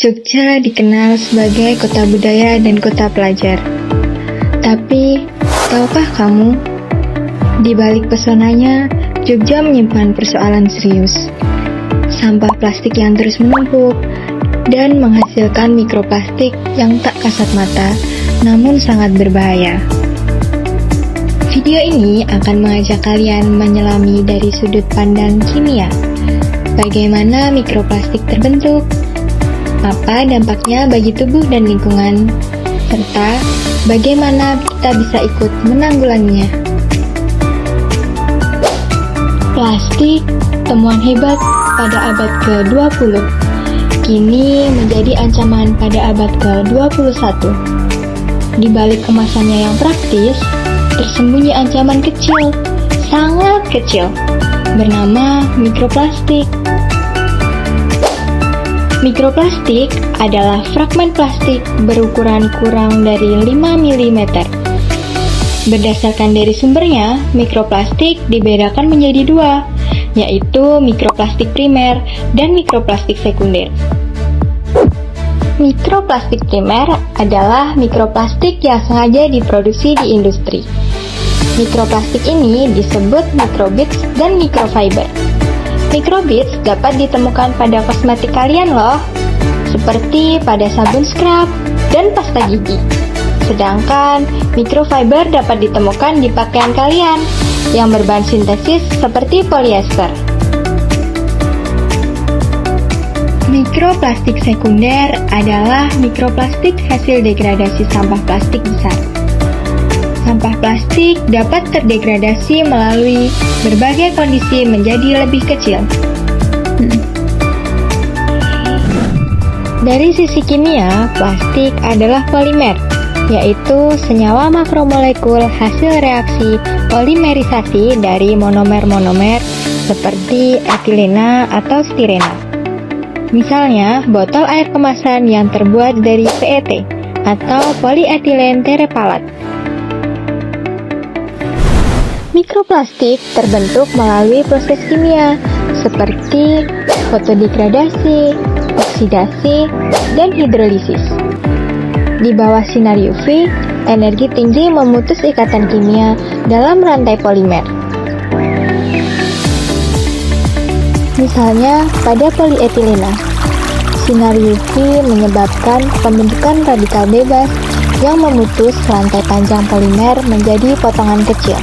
Jogja dikenal sebagai kota budaya dan kota pelajar. Tapi, tahukah kamu, di balik pesonanya, Jogja menyimpan persoalan serius. Sampah plastik yang terus menumpuk dan menghasilkan mikroplastik yang tak kasat mata, namun sangat berbahaya. Video ini akan mengajak kalian menyelami dari sudut pandang kimia. Bagaimana mikroplastik terbentuk? Apa dampaknya bagi tubuh dan lingkungan, serta bagaimana kita bisa ikut menanggulanginya. Plastik, temuan hebat pada abad ke-20, kini menjadi ancaman pada abad ke-21. Di balik kemasannya yang praktis, tersembunyi ancaman kecil, sangat kecil, bernama mikroplastik. Mikroplastik adalah fragmen plastik berukuran kurang dari 5 mm. Berdasarkan dari sumbernya, mikroplastik dibedakan menjadi dua, yaitu mikroplastik primer dan mikroplastik sekunder. Mikroplastik primer adalah mikroplastik yang sengaja diproduksi di industri. Mikroplastik ini disebut microbits dan microfiber. Microbits dapat ditemukan pada kosmetik kalian loh, seperti pada sabun scrub dan pasta gigi. Sedangkan microfiber dapat ditemukan di pakaian kalian yang berbahan sintesis seperti polyester. Mikroplastik sekunder adalah mikroplastik hasil degradasi sampah plastik besar. Sampah plastik dapat terdegradasi melalui berbagai kondisi menjadi lebih kecil. Dari sisi kimia, plastik adalah polimer, yaitu senyawa makromolekul hasil reaksi polimerisasi dari monomer-monomer seperti etilena atau stirena. Misalnya, botol air kemasan yang terbuat dari PET atau polyethylene terephthalate. Mikroplastik terbentuk melalui proses kimia seperti fotodegradasi, oksidasi, dan hidrolisis. Di bawah sinar UV, energi tinggi memutus ikatan kimia dalam rantai polimer. Misalnya, pada polyetilena, sinar UV menyebabkan pembentukan radikal bebas yang memutus rantai panjang polimer menjadi potongan kecil.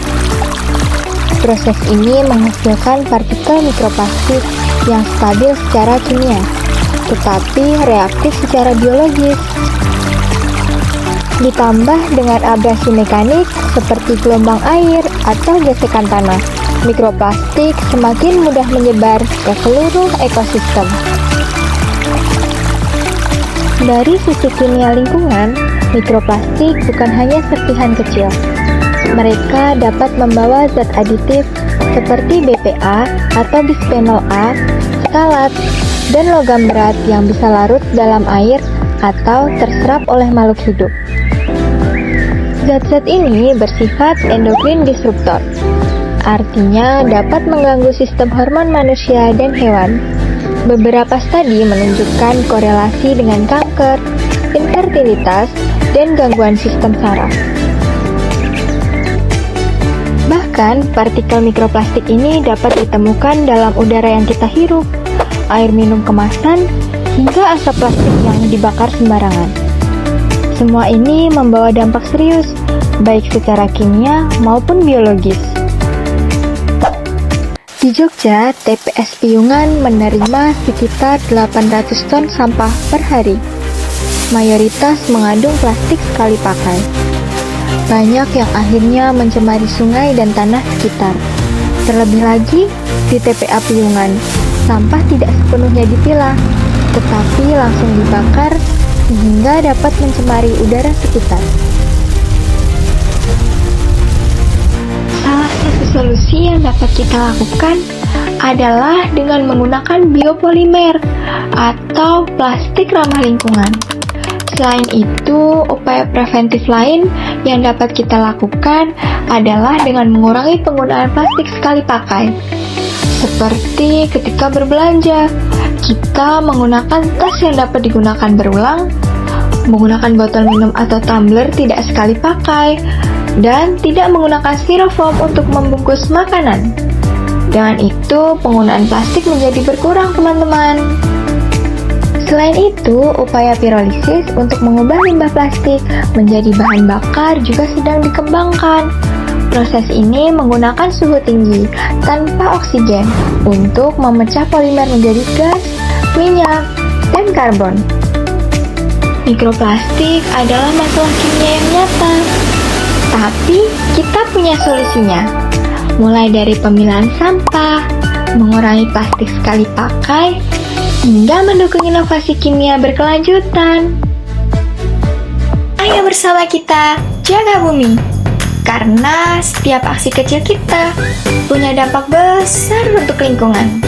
Proses ini menghasilkan partikel mikroplastik yang stabil secara kimia, tetapi reaktif secara biologis. Ditambah dengan abrasi mekanik seperti gelombang air atau gesekan tanah, mikroplastik semakin mudah menyebar ke seluruh ekosistem. Dari sisi kimia lingkungan, mikroplastik bukan hanya serpihan kecil. Mereka dapat membawa zat aditif seperti BPA atau bisphenol A, ftalat, dan logam berat yang bisa larut dalam air atau terserap oleh makhluk hidup. Zat-zat ini bersifat endokrin disruptor, artinya dapat mengganggu sistem hormon manusia dan hewan. Beberapa studi menunjukkan korelasi dengan kanker, infertilitas, dan gangguan sistem saraf. Bahkan, partikel mikroplastik ini dapat ditemukan dalam udara yang kita hirup, air minum kemasan, hingga asap plastik yang dibakar sembarangan. Semua ini membawa dampak serius, baik secara kimia maupun biologis. Di Jogja, TPS Piyungan menerima sekitar 800 ton sampah per hari. Mayoritas mengandung plastik sekali pakai. Banyak yang akhirnya mencemari sungai dan tanah sekitar. Terlebih lagi, di TPA Piyungan, sampah tidak sepenuhnya dipilah, tetapi langsung dibakar sehingga dapat mencemari udara sekitar. Salah satu solusi yang dapat kita lakukan adalah dengan menggunakan biopolimer atau plastik ramah lingkungan. Selain itu, upaya preventif lain yang dapat kita lakukan adalah dengan mengurangi penggunaan plastik sekali pakai. Seperti ketika berbelanja, kita menggunakan tas yang dapat digunakan berulang, menggunakan botol minum atau tumbler tidak sekali pakai, dan tidak menggunakan styrofoam untuk membungkus makanan. Dengan itu, penggunaan plastik menjadi berkurang, teman-teman. Selain itu, upaya pirolisis untuk mengubah limbah plastik menjadi bahan bakar juga sedang dikembangkan. Proses ini menggunakan suhu tinggi tanpa oksigen untuk memecah polimer menjadi gas, minyak, dan karbon. Mikroplastik adalah masalah kimia yang nyata, tapi kita punya solusinya. Mulai dari pemilahan sampah, mengurangi plastik sekali pakai, hingga mendukung inovasi kimia berkelanjutan. Ayo bersama kita jaga bumi, karena setiap aksi kecil kita punya dampak besar untuk lingkungan.